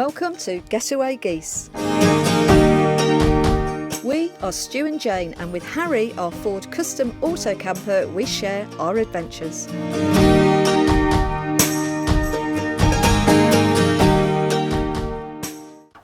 Welcome to GetawayGeese. We are Stu and Jane, and with Harry, our Ford custom auto camper, we share our adventures.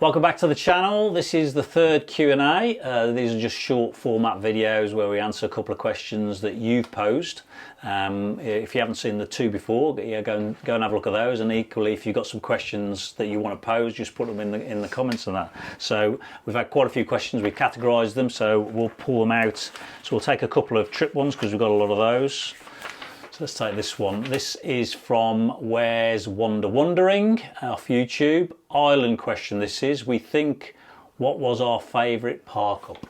Welcome back to the channel. This is the third Q&A. These are just short format videos where we answer a couple of questions that you've posed. If you haven't seen the two before, go and have a look at those. And equally, if you've got some questions that you want to pose, just put them in the comments and that. So we've had quite a few questions. We've categorised them, so we'll pull them out. So we'll take a couple of trip ones because we've got a lot of those. Let's take this one. This is from Where's Wandering off YouTube. Island question this is. We think, what was our favourite park up?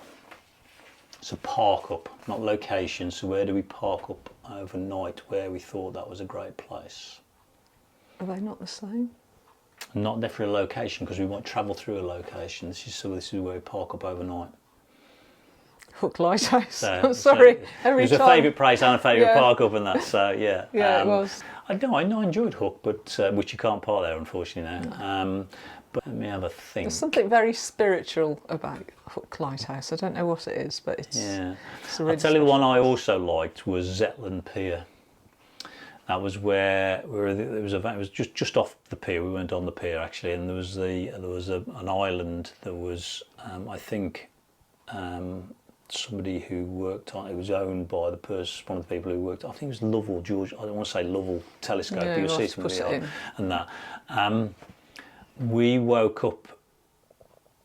So park up, not location. So where do we park up overnight where we thought that was a great place? Are they not the same? Not definitely a location because we might travel through a location. This is where we park up overnight. Hook Lighthouse. I'm sorry. It was a favourite place and a favourite park up and that. So yeah. Yeah, it was. I enjoyed Hook, but which you can't park there unfortunately now. But let me have a think. There's something very spiritual about Hook Lighthouse. I don't know what it is, but it's. Yeah. It's a really I'll tell you the one I also liked was Zetland Pier. That was where it was just off the pier. We went on the pier actually, and there was an island that was I think. Somebody who worked on it was owned by the person, one of the people who worked. I think it was Lovell, George. I don't want to say Lovell Telescope. Yeah, you'll see somebody on and that. We woke up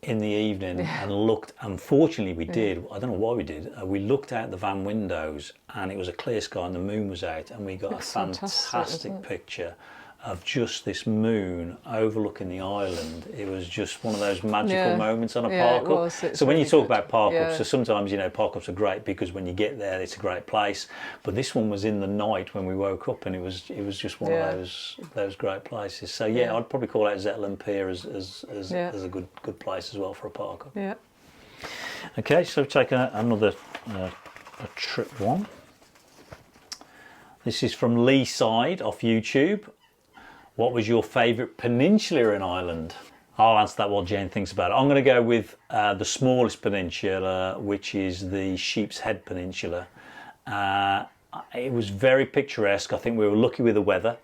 in the evening and looked. Unfortunately, we did. I don't know why we did. We looked out the van windows and it was a clear sky and the moon was out, and we got a fantastic picture of just this moon overlooking the island. It was just one of those magical moments on a park up. So when you talk about park ups, so sometimes park ups are great because when you get there it's a great place. But this one was in the night when we woke up, and it was just one of those great places. So yeah, I'd probably call out Zetland Pier as a good place as well for a park up. Yeah. Okay, so take another a trip one. This is from Lee Side off YouTube. What was your favourite peninsula in Ireland? I'll answer that while Jane thinks about it. I'm going to go with the smallest peninsula, which is the Sheep's Head Peninsula. It was very picturesque. I think we were lucky with the weather.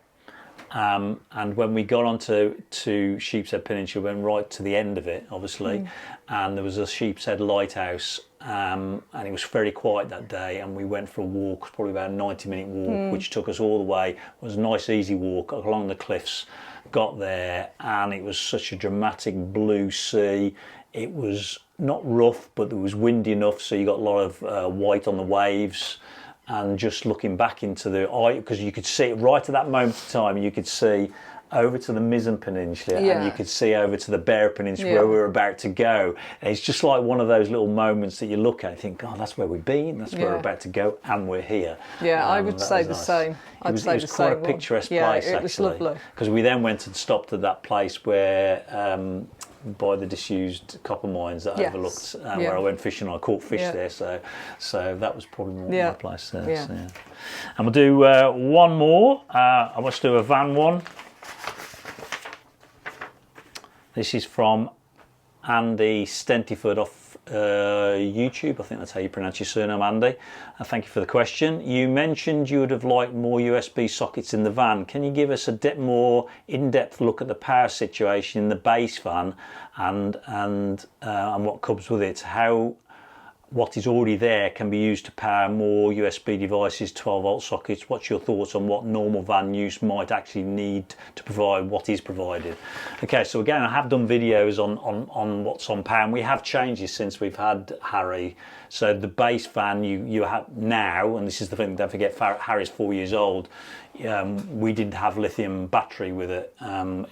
And when we got onto Sheep's Head Peninsula, we went right to the end of it, obviously, and there was a Sheep's Head lighthouse, and it was very quiet that day, and we went for a walk, probably about a 90-minute walk, which took us all the way. It was a nice, easy walk along the cliffs. Got there, and it was such a dramatic blue sea. It was not rough, but it was windy enough, so you got a lot of white on the waves. And just looking back into the eye, because you could see it right at that moment in time, you could see over to the Mizzen Peninsula, and you could see over to the Bear Peninsula where we were about to go. And it's just like one of those little moments that you look at and think, God, that's where we've been, that's where we're about to go, and we're here. Yeah, I would say the same. It was quite a picturesque place, actually. It was lovely. Because we then went and stopped at that place where, by the disused copper mines that overlooked, where I went fishing. I caught fish there, so that was probably my place there. Yeah. So, yeah. And we'll do one more. I must do a van one. This is from Andy Stentiford off YouTube. I think that's how you pronounce your surname, Andy. Thank you for the question. You mentioned you would have liked more USB sockets in the van. Can you give us a more in-depth look at the power situation in the base van and what comes with it? How what is already there can be used to power more USB devices, 12-volt sockets. What's your thoughts on what normal van use might actually need to provide what is provided? Okay, so again, I have done videos on what's on power, and we have changed this since we've had Harry. So the base van you have now, and this is the thing, don't forget, Harry's 4 years old. We didn't have lithium battery with it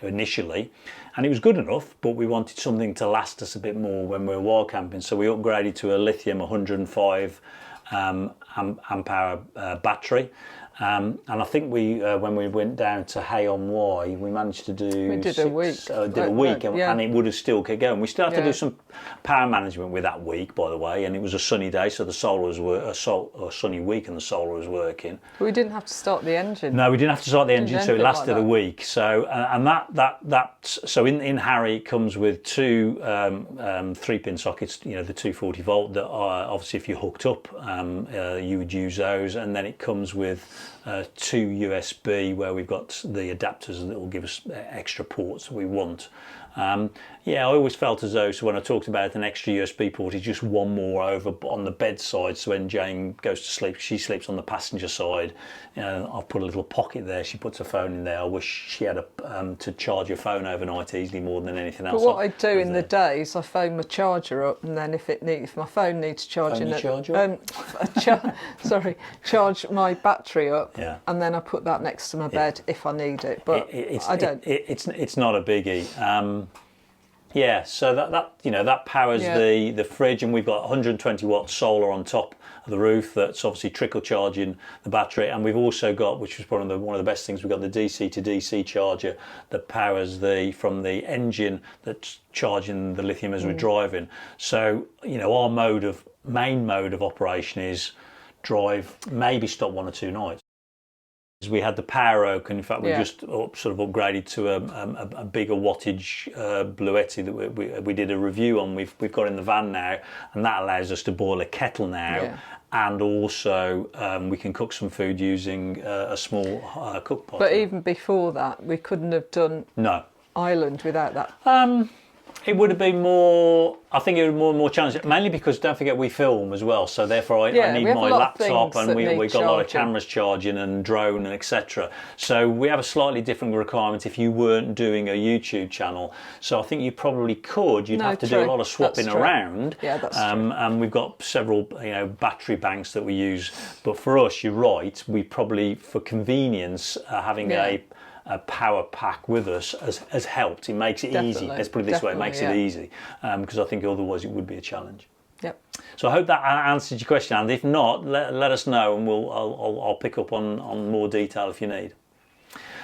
initially, and it was good enough, but we wanted something to last us a bit more when we were wild camping, so we upgraded to a lithium 105 amp hour battery. And I think we, when we went down to Hay-on-Wye, we managed to do... We did a week. And it would have still kept going. We still have to do some power management with that week, by the way, and it was a sunny day, so the solar was a sunny week and the solar was working. But we didn't have to start the engine. No, we didn't have to start the engine, so it lasted a week. So, so in Harry, it comes with two 3-pin sockets, you know, the 240 volt that are, obviously if you're hooked up, you would use those, and then it comes with 2 USB where we've got the adapters that will give us extra ports that we want. I always felt as though, so when I talked about an extra USB port, it's just one more over on the bedside, so when Jane goes to sleep, she sleeps on the passenger side. You know, I've put a little pocket there, she puts her phone in there. I wish she had to charge her phone overnight easily more than anything else. But what I do in the day is I phone my charger up, and then if my phone needs charging, charge my battery up, and then I put that next to my bed if I need it. But I don't. It's not a biggie. So that powers the fridge, and we've got 120 watt solar on top of the roof that's obviously trickle charging the battery, and we've also got, which was one of the best things, we've got the DC to DC charger that powers from the engine that's charging the lithium as we're driving. So our main mode of operation is drive, maybe stop 1 or 2 nights. We had the Power Oak, and in fact we just sort of upgraded to a bigger wattage Bluetti that we did a review on. We've got in the van now, and that allows us to boil a kettle now, and also we can cook some food using a small cook pot. But even before that, we couldn't have done Ireland without that. It would have been more, I think it would be more challenging, mainly because don't forget we film as well, so therefore I need my laptop, and we've got a lot of cameras charging and drone and etc. So we have a slightly different requirement if you weren't doing a YouTube channel. So I think you probably could, you'd have to do a lot of swapping around. Yeah, that's true. And we've got several battery banks that we use, but for us, you're right, we probably, for convenience, having a power pack with us has helped. It makes it easy. Let's put it this way, it makes it easy, because I think otherwise it would be a challenge. Yep. So I hope that answered your question, and if not, let us know, and I'll pick up on more detail if you need.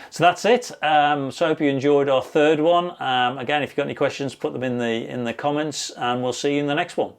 So that's it. So I hope you enjoyed our third one. Again, if you've got any questions, put them in the comments, and we'll see you in the next one.